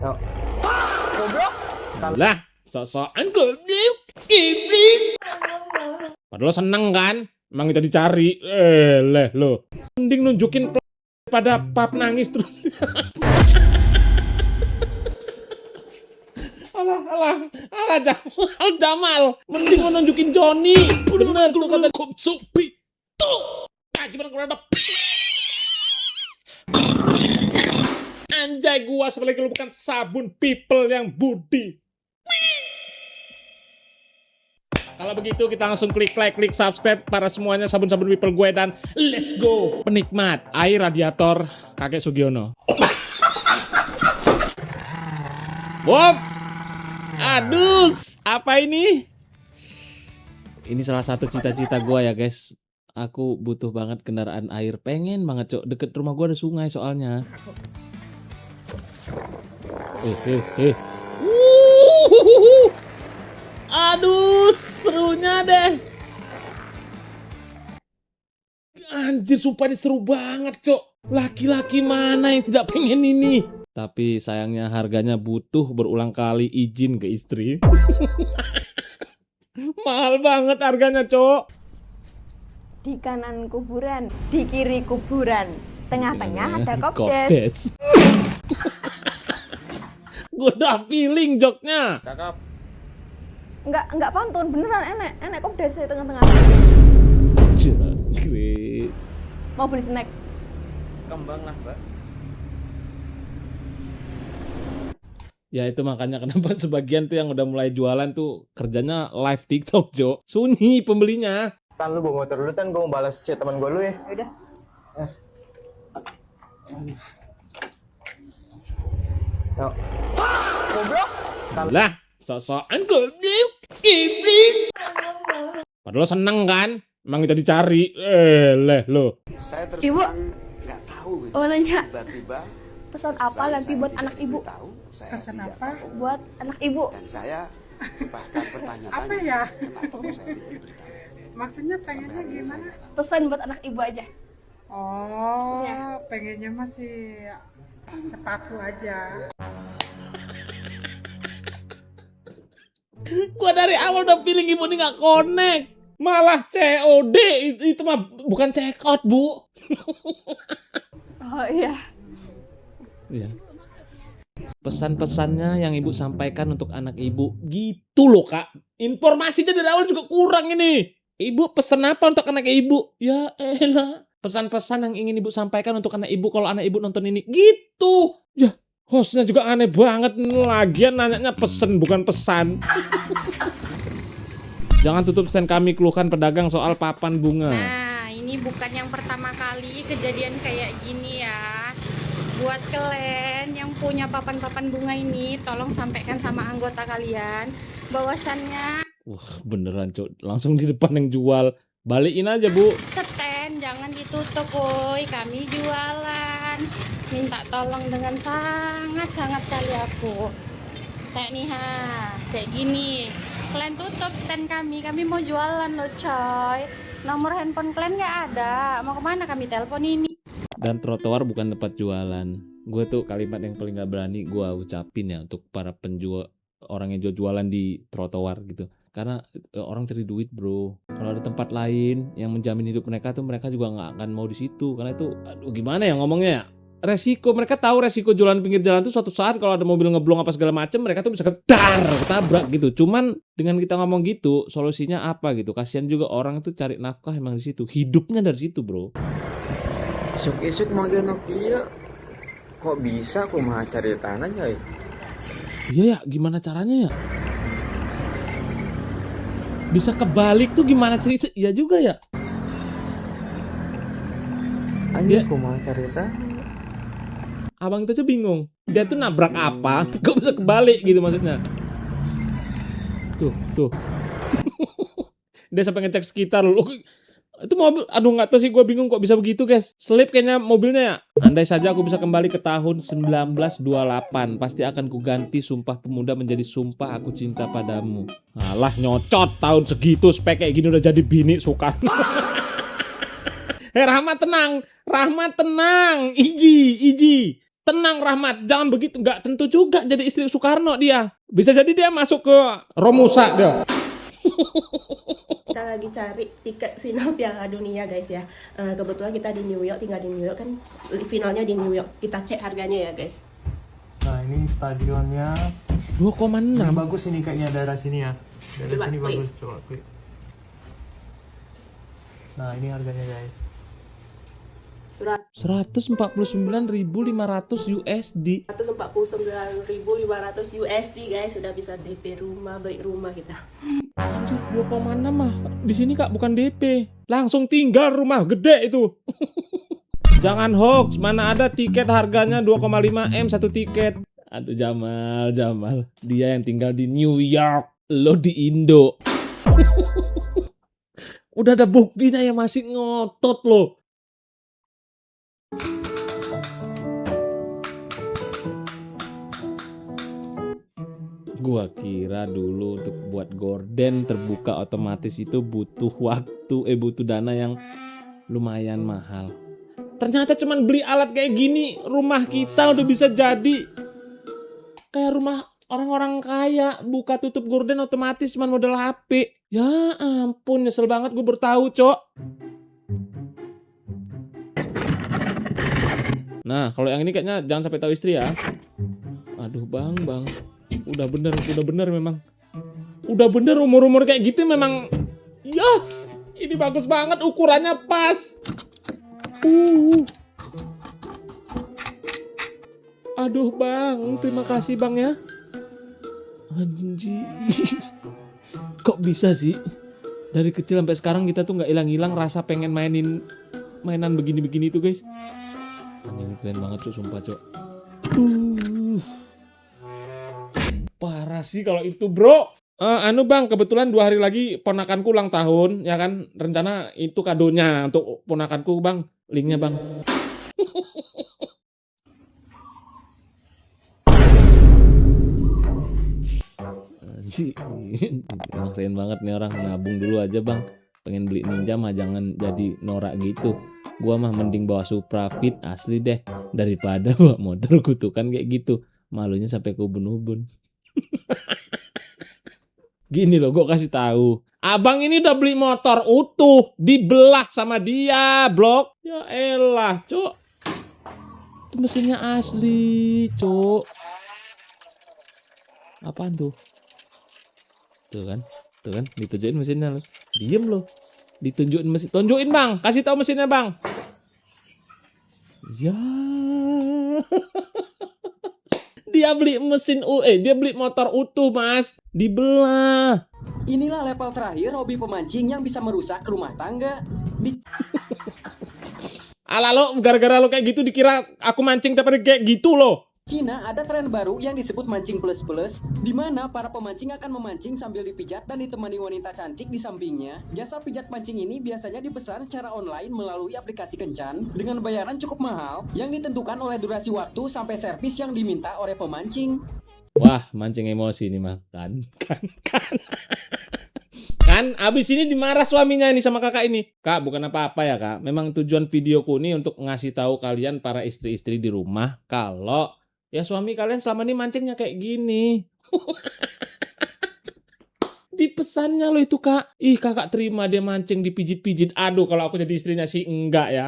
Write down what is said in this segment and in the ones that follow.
Yuk. Goblok. Lah, sok-sokan goblok. Kiblik. Padahal seneng kan? Emang kita dicari. Lo. Mending nunjukin pada pap nangis terus. Alah Jamal. Mending menunjukin Johnny. Bener tuh kata Kopsupi. Tuh. Gimana kalau ada anjay gua sebagai lu bukan sabun people yang budi. Kalau begitu kita langsung klik like, klik subscribe para semuanya sabun-sabun people gue dan let's go. Penikmat air radiator kakek Sugiono. Bob. Adus, apa ini? Ini salah satu cita-cita gue ya guys. Aku butuh banget kendaraan air. Pengen banget cok. Deket rumah gue ada sungai soalnya. Aduh, serunya deh. Anjir, sumpah ini seru banget, Cok. Laki-laki mana yang tidak pengen ini? Tapi sayangnya harganya butuh berulang kali izin ke istri. Mahal banget harganya, Cok. Di kanan kuburan, di kiri kuburan, tengah-tengah ada kopdes. Gue udah feeling joknya. Cakep. Enggak pantun, beneran enek kopdes di tengah-tengah. Jangkrik. Mau beli snack? Kembang lah, Mbak. Ya itu makanya kenapa sebagian tuh yang udah mulai jualan tuh kerjanya live TikTok, Jo. Sunyi pembelinya. Tan lu bawa motor dulu, Tan. Gue mau balas chat teman gue lu ya. Yaudah. Yuk. Goblok. Lah, sok-sokan goblok. Kiblik. Padahal seneng kan? Emang kita dicari. Lo. Saya terus Ibu. terang nggak tahu gitu. Oh, nanya. Tiba-tiba Pesan apa nanti buat anak ibu? pesan apa? Buat anak ibu. Dan saya bahkan bertanya-tanya Apa ya? kenapa saya tidak diberitahu. Maksudnya pengennya gimana? Pesan buat anak ibu aja. Oh, Ya. pengennya masih sepatu aja. Gua dari awal udah feeling ibu ini gak connect. Malah COD. Itu mah bukan check out, Bu. Oh iya. Iya. Pesan-pesannya yang ibu sampaikan untuk anak ibu. Gitu loh, Kak. Informasinya dari awal juga kurang ini. Ibu pesan apa untuk anak ibu? Ya elah. Pesan-pesan yang ingin ibu sampaikan untuk anak ibu kalau anak ibu nonton ini. Gitu. Ya, hostnya juga aneh banget. Lagian nanyanya pesen bukan pesan. Jangan tutup stand kami, keluhkan pedagang soal papan bunga. Nah, ini bukan yang pertama kali kejadian kayak gini ya. Buat kalian yang punya papan-papan bunga ini, tolong sampaikan sama anggota kalian bahwasannya Wah, beneran, Cok. Langsung di depan yang jual. Balikin aja, Bu. stand jangan ditutup, woi. Kami jualan. Minta tolong dengan sangat-sangat kali aku. Kayak nih, kayak gini. Kalian tutup stand kami mau jualan loh, coy. Nomor handphone kalian nggak ada. Mau kemana kami telepon ini? Dan trotoar bukan tempat jualan. Gue tuh kalimat yang paling gak berani gue ucapin ya untuk para penjual, orang yang jualan di trotoar gitu. Karena orang cari duit, bro. Kalau ada tempat lain yang menjamin hidup mereka tuh, mereka juga nggak akan mau di situ. Karena itu, aduh gimana ya ngomongnya ya? Resiko, mereka tahu resiko jualan pinggir jalan tuh suatu saat kalau ada mobil ngeblong apa segala macem, mereka tuh bisa ketabrak gitu. Cuman dengan kita ngomong gitu, solusinya apa gitu? Kasihan juga orang itu cari nafkah emang di situ. Hidupnya dari situ, bro. Isuk-isuk manggil Nokia. Kok bisa aku mah cari tanah ya? Iya ya, gimana caranya ya? Bisa kebalik tuh gimana cerita? Iya juga ya. Anjir, aku mah cari tanah. Abang itu aja bingung. Dia tuh nabrak apa? Kok bisa kebalik gitu maksudnya? Tuh. Dia sampai ngecek sekitar loh. Itu mobil, aduh nggak tahu sih, gue bingung kok bisa begitu guys. Selip kayaknya mobilnya ya. Andai saja aku bisa kembali ke tahun 1928, pasti akan kuganti Sumpah Pemuda menjadi Sumpah Aku Cinta Padamu. Alah nyocot, tahun segitu spek kayak gini udah jadi bini suka. Rahmat tenang, Iji. Tenang Rahmat, jangan begitu. Nggak tentu juga jadi istri Soekarno dia. Bisa jadi dia masuk ke Romusa dia. Kita lagi cari tiket final Piala Dunia guys ya. Kebetulan kita di New York, tinggal di New York kan, finalnya di New York. Kita cek harganya ya guys. Nah ini stadionnya 2,6. bagus ini kayaknya daerah sini ya. Daerah Coba sini klik. bagus, coba klik. Nah ini harganya guys. Surat 149.500 USD. 149.500 USD guys, sudah bisa DP rumah, beli rumah kita. Anjir, 2,6 mah. Di sini Kak bukan DP. Langsung tinggal rumah gede itu. Jangan hoax, mana ada tiket harganya 2,5 M satu tiket. Aduh Jamal. Dia yang tinggal di New York, lo di Indo. Udah ada buktinya ya masih ngotot lo. Gua kira dulu untuk buat gorden terbuka otomatis itu butuh butuh dana yang lumayan mahal. Ternyata cuman beli alat kayak gini, rumah kita udah bisa jadi kayak rumah orang-orang kaya, buka tutup gorden otomatis cuman modal HP. Ya ampun, nyesel banget gue bertahu, Cok. Nah, kalau yang ini kayaknya jangan sampai tahu istri ya. Aduh, Bang. Udah bener memang. Udah bener umur-umur kayak gitu memang. Ya, ini bagus banget ukurannya pas. Aduh Bang, terima kasih Bang ya. Anjir. Kok bisa sih? Dari kecil sampai sekarang kita tuh nggak hilang-hilang rasa pengen mainin mainan begini-begini tuh guys. Anjing keren banget Cok, sumpah Cok. Parah sih kalau itu bro. Anu Bang, kebetulan 2 hari lagi ponakanku ulang tahun, ya kan? Rencana itu kadonya untuk ponakanku Bang. Linknya Bang. Anjir, maksain banget nih orang. Nabung dulu aja Bang. Pengen beli Ninja mah jangan jadi norak gitu. Gua mah mending bawa Supra Fit asli deh daripada bawa motor kutukan kayak gitu. Malunya sampai ke ubun-ubun. Gini loh, gue kasih tahu. Abang ini udah beli motor utuh, dibelah sama dia, blok. Ya elah, Cok. Itu mesinnya asli, Cok. Apaan tuh? Tuh kan, ditunjukin mesinnya loh. Diem loh. Ditunjukin mesin. Tunjukin Bang, kasih tahu mesinnya Bang. Ya. Dia beli dia beli motor utuh Mas, dibelah. Inilah level terakhir hobi pemancing yang bisa merusak rumah tangga. Alah lo, gara-gara lo kayak gitu dikira aku mancing tapi kayak gitu loh. Cina ada tren baru yang disebut mancing plus-plus, di mana para pemancing akan memancing sambil dipijat dan ditemani wanita cantik di sampingnya. Jasa pijat mancing ini biasanya dipesan secara online melalui aplikasi kencan dengan bayaran cukup mahal yang ditentukan oleh durasi waktu sampai servis yang diminta oleh pemancing. Wah, mancing emosi nih mah. Kan abis ini dimarah suaminya ini sama kakak ini. Kak, bukan apa-apa ya Kak. Memang tujuan videoku ini untuk ngasih tahu kalian para istri-istri di rumah kalau ya suami kalian selama ini mancingnya kayak gini. Di pesannya lo itu Kak. Ih kakak terima dia mancing dipijit-pijit. Aduh kalau aku jadi istrinya sih enggak ya.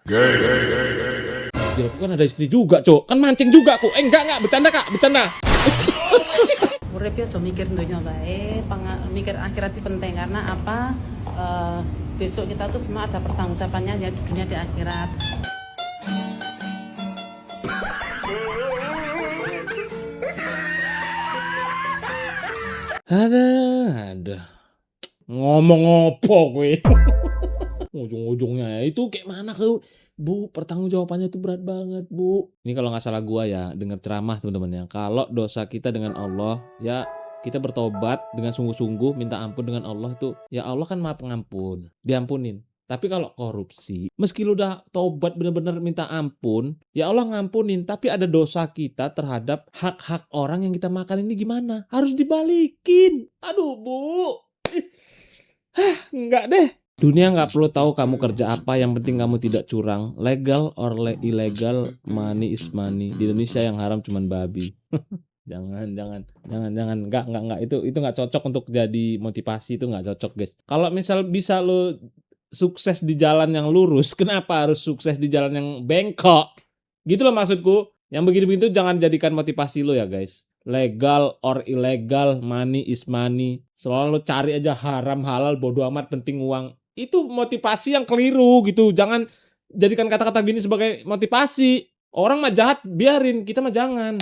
Ya aku kan ada istri juga Cok. Kan mancing juga aku. Enggak bercanda Kak. Bercanda. Urip ya so mikir dunia baik, mikir akhirat itu penting karena apa? Besok kita tuh semua ada pertanggungjawabannya ya di dunia di akhirat. Ada. Ngomong apa gue? Ujung-ujungnya ya itu kayak mana ke Bu, pertanggungjawabannya itu berat banget Bu. Ini kalau nggak salah gua ya dengar ceramah teman-teman ya. Kalau dosa kita dengan Allah ya kita bertobat dengan sungguh-sungguh minta ampun dengan Allah itu ya Allah kan Maha Pengampun, diampunin. Tapi kalau korupsi, meski lu udah tobat benar-benar minta ampun, ya Allah ngampunin. Tapi ada dosa kita terhadap hak-hak orang yang kita makan ini gimana? Harus dibalikin. Aduh Bu, enggak deh. Dunia nggak perlu tahu kamu kerja apa, yang penting kamu tidak curang. Legal or illegal, money is money. Di Indonesia yang haram cuman babi. Jangan, nggak, itu nggak cocok untuk jadi motivasi, itu nggak cocok guys. Kalau misal bisa lo sukses di jalan yang lurus, kenapa harus sukses di jalan yang bengkok? Gitu loh maksudku. Yang begini-begini tuh jangan jadikan motivasi lo ya guys. Legal or illegal, money is money. Selalu lo cari aja haram halal, bodo amat, penting uang. Itu motivasi yang keliru gitu. Jangan jadikan kata-kata gini sebagai motivasi. Orang mah jahat, biarin, kita mah jangan.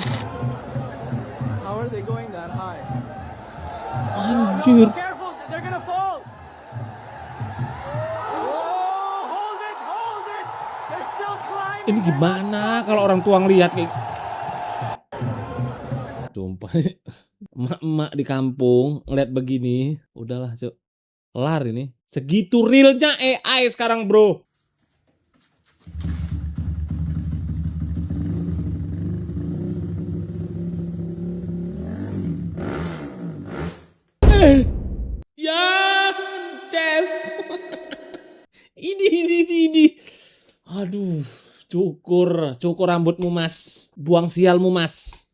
How are they going that high? Anjir. Careful, they're gonna fall. Oh, hold it. They're still climbing. Ini gimana kalau orang tua ngelihat kayak sumpah. Emak-emak di kampung ngeliat begini, udahlah cuk, kelar ini. Segitu realnya AI sekarang bro. Ya, Jess. Ini. Aduh, cukur rambutmu mas, buang sialmu mas.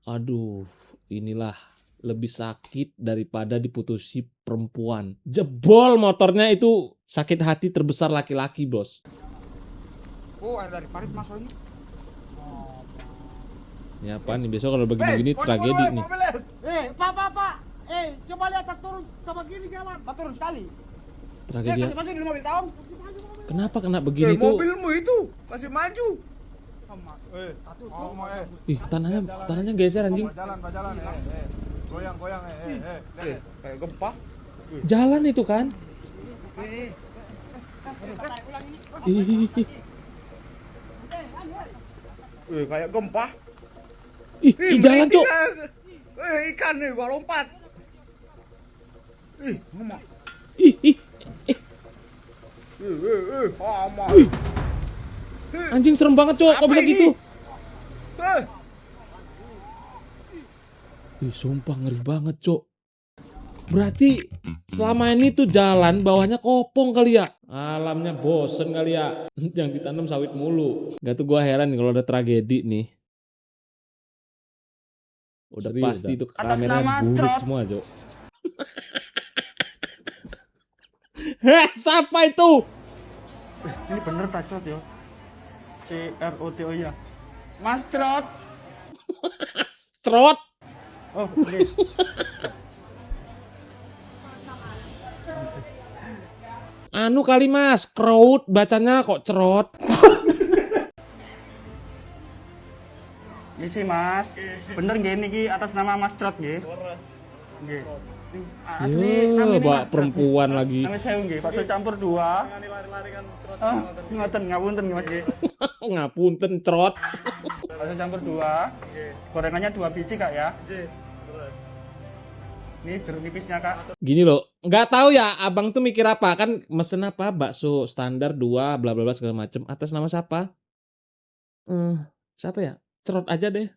Aduh, inilah lebih sakit daripada diputusi perempuan. Jebol motornya itu sakit hati terbesar laki-laki, bos. Oh, air dari parit masuk ini. Ini apa nih, besok kalau begini-gini tragedi nih. Pak. Coba lihat turun ke begini jalan. Turun sekali. Tragedi. Masih di mobil tahun. Kenapa kena begini tuh? Mobilmu itu masih maju. Ih, tanahnya geser anjing. Jalan. Goyang. Kayak gempa. Jalan itu kan? Ih, Kayak gempa. ih jalan cok. Ikan nih, gua lompat. Mama. Ih. Mama. Anjing serem banget cok, kok bisa gitu? Ih, sumpah ngeri banget cok. Berarti selama ini tuh jalan bawahnya kopong kali ya. Alamnya bosen kali ya. Yang ditanam sawit mulu. Gak tuh gua heran nih kalau ada tragedi nih. Udah pasti itu kameranya burik semua cok. Siapa itu? Ini bener Trot ya. CROTO ya. Mas Trot. Trot. Oh, ini. Anu kali mas, crowd bacanya kok cerot. Ini sih mas, bener gini ki atas nama Mas Trot nggih. Nggih. Asli Yo, namanya bak Mas perempuan Trot. lagi. Namanya saya nggih, bakso campur 2. Oh, ngoten ngapunten Mas nggih. Ngapunten trot. Bakso campur 2. Gorengannya 2 biji Kak ya. Ini jeruk nipisnya Kak. Gini loh, nggak tahu ya abang tuh mikir apa, kan mesen apa, bakso standar 2 bla bla bla segala macem, atas nama siapa? Siapa ya? Cerot aja deh.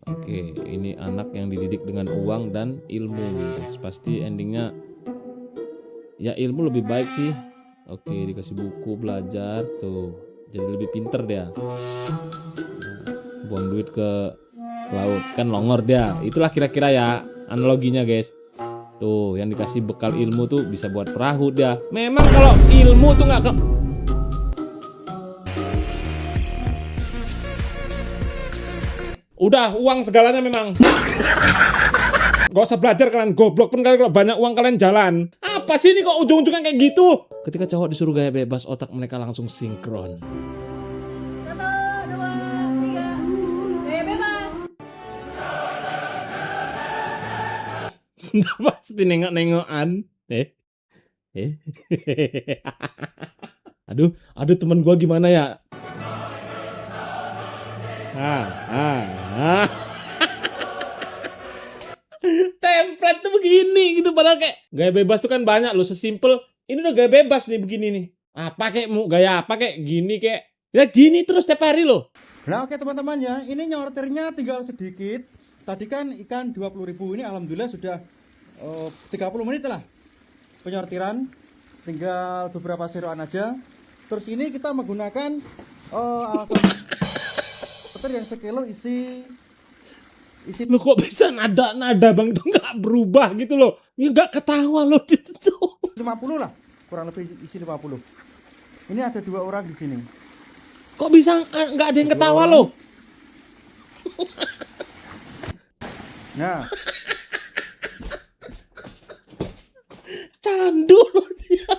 Oke, ini anak yang dididik dengan uang dan ilmu, guys. Pasti endingnya ya ilmu lebih baik sih. Oke, dikasih buku belajar tuh, jadi lebih pinter dia. Buang duit ke laut kan longor dia. Itulah kira-kira ya analoginya guys. Tuh yang dikasih bekal ilmu tuh bisa buat perahu dia. Memang kalau ilmu tuh nggak ke... Udah uang segalanya memang. Gak usah belajar kalian goblok pun, kalian kalau banyak uang kalian jalan. Apa sih ini kok ujung-ujungnya kayak gitu? Ketika cowok disuruh gaya bebas, otak mereka langsung sinkron. 1, 2, 3, gaya bebas. Pasti nengok-nengokan. Aduh teman gua gimana ya? Template tuh begini gitu, padahal kayak gaya bebas tuh kan banyak loh, sesimpel ini udah gaya bebas nih begini nih. Apa kayak mau gaya apa kayak gini kayak ya gini terus tiap hari loh. Nah oke teman-teman ya, ini nyortirnya tinggal sedikit. Tadi kan ikan 20.000, ini alhamdulillah sudah 30 menit lah penyortiran, tinggal beberapa seroan aja. Terus ini kita menggunakan alasan petir yang sekilo isi Lo kok bisa nada bang itu nggak berubah gitu loh, ya nggak ketawa lo gitu. 50 lah, kurang lebih isi 50. Ini ada 2 orang di sini. Kok bisa nggak ada yang ketawa lo? Nah, Candu lo dia.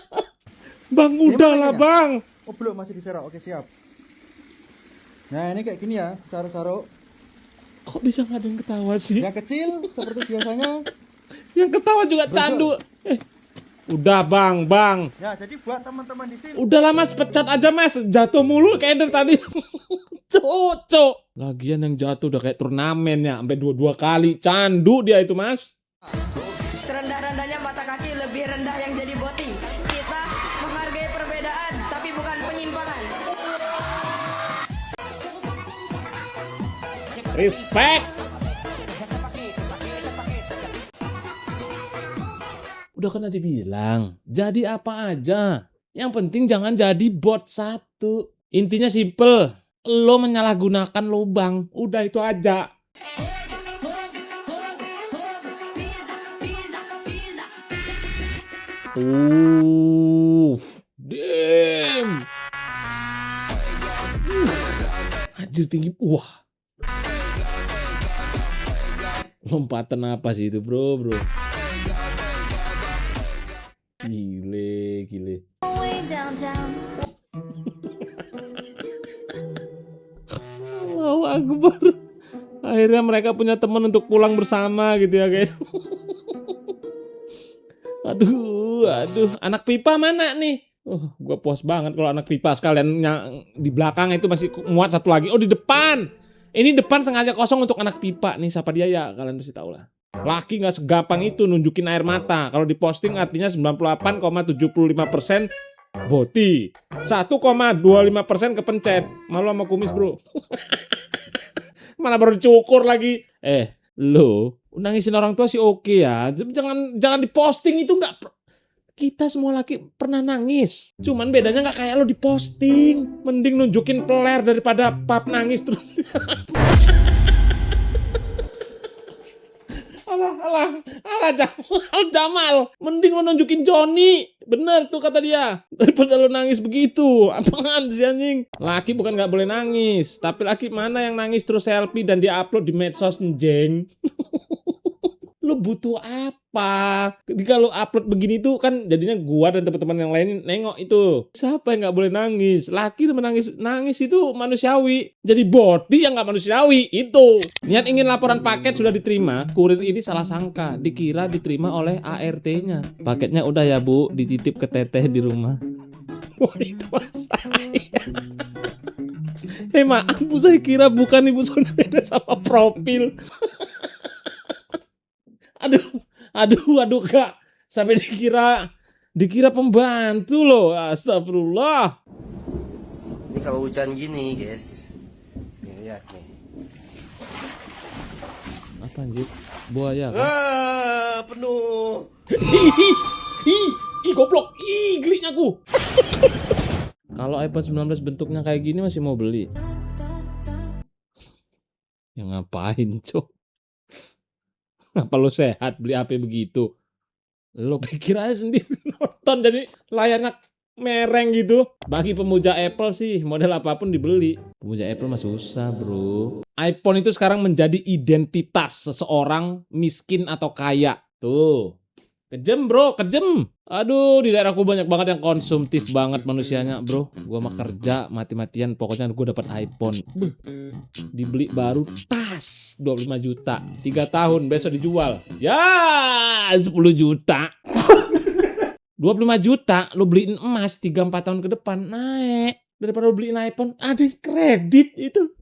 Bang udah lah bang. oh belum, masih diserok. Oke siap. Nah ini kayak gini ya, saruk-saruk. Kok bisa nggak ada yang ketawa sih? Yang kecil seperti biasanya. Yang ketawa juga Candu. Udah bang. Ya jadi buat teman-teman di sini. Udah lah mas, pecat aja mas. Jatuh mulu kayak dari tadi. Cocok. Lagian yang jatuh udah kayak turnamen ya, sampai 2 kali. Candu dia itu mas. Serendah-rendahnya mata kaki, lebih rendah yang jadi boti. Kita menghargai perbedaan, tapi bukan penyimpangan. Respect. Udah kan tadi bilang, jadi apa aja. Yang penting jangan jadi bot 1. Intinya simple. Lo menyalahgunakan lubang. Udah itu aja. Damn. Anjir tinggi. Wah. Lompatan apa sih itu bro? Gile. Allahu Akbar. Akhirnya mereka punya teman untuk pulang bersama gitu ya guys. Aduh. Anak pipa mana nih? Gue puas banget kalau anak pipa sekalian di belakang itu masih muat satu lagi. Oh di depan. Ini depan sengaja kosong untuk anak pipa nih. Siapa dia ya? Kalian pasti tahu lah. Laki nggak segampang itu nunjukin air mata. Kalau diposting artinya 98,75% boti. 1,25% kepencet. Malu sama kumis bro. Mana baru dicukur lagi. Lo nangisin orang tua sih oke ya. Jangan diposting itu nggak. Kita semua laki pernah nangis. Cuman bedanya nggak kayak lo diposting. Mending nunjukin peler daripada pap nangis terus. Alah Jamal. Mending lo nunjukin Joni. Bener tuh kata dia. Daripada lo nangis begitu. Apaan sih anjing? Laki bukan nggak boleh nangis. Tapi laki mana yang nangis terus selfie dan dia upload di medsos jeng. Lu butuh apa? Ketika lu upload begini tuh kan jadinya gua dan teman-teman yang lain nengok itu. Siapa yang nggak boleh nangis? Laki nangis itu manusiawi. Jadi boti yang nggak manusiawi itu. Niat ingin laporan paket sudah diterima. Kurir ini salah sangka. Dikira diterima oleh ART-nya. Paketnya udah ya bu, dititip ke teteh di rumah. Wah itu saya. Maaf bu, saya kira bukan ibu Sona beda sama profil. Aduh kak, sampai dikira pembantu loh. Astagfirullah. Ini kalau hujan gini guys, lihat nih. Apa anjir? Buaya kan? Penuh. Ih goblok, geliknya aku. Kalau iPhone 19 bentuknya kayak gini masih mau beli? Ya ngapain cok? Apa lo sehat beli HP begitu? Lo pikir aja sendiri nonton jadi layanan mereng gitu. Bagi pemuja Apple sih model apapun dibeli. Pemuja Apple mah susah bro. iPhone itu sekarang menjadi identitas seseorang miskin atau kaya. Tuh. Kejem bro, kejem. Aduh, di daerahku banyak banget yang konsumtif banget manusianya bro. Gua mah kerja mati-matian, pokoknya gue dapat iPhone. Dibeli baru tas 25 juta. 3 tahun besok dijual. Ya 10 juta. 25 juta lu beliin emas 3-4 tahun ke depan naik. Daripada lu beliin iPhone, ada kredit itu.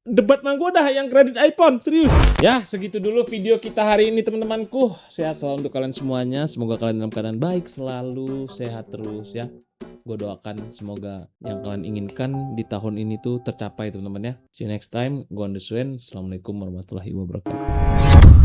Debat mah gue dah yang kredit iPhone, serius. Ya segitu dulu video kita hari ini teman-temanku. Sehat selalu untuk kalian semuanya. Semoga kalian dalam keadaan baik selalu, sehat terus ya. Gue doakan semoga yang kalian inginkan di tahun ini tuh tercapai teman-teman ya. See you next time. Gue Andes Wen. Assalamualaikum warahmatullahi wabarakatuh.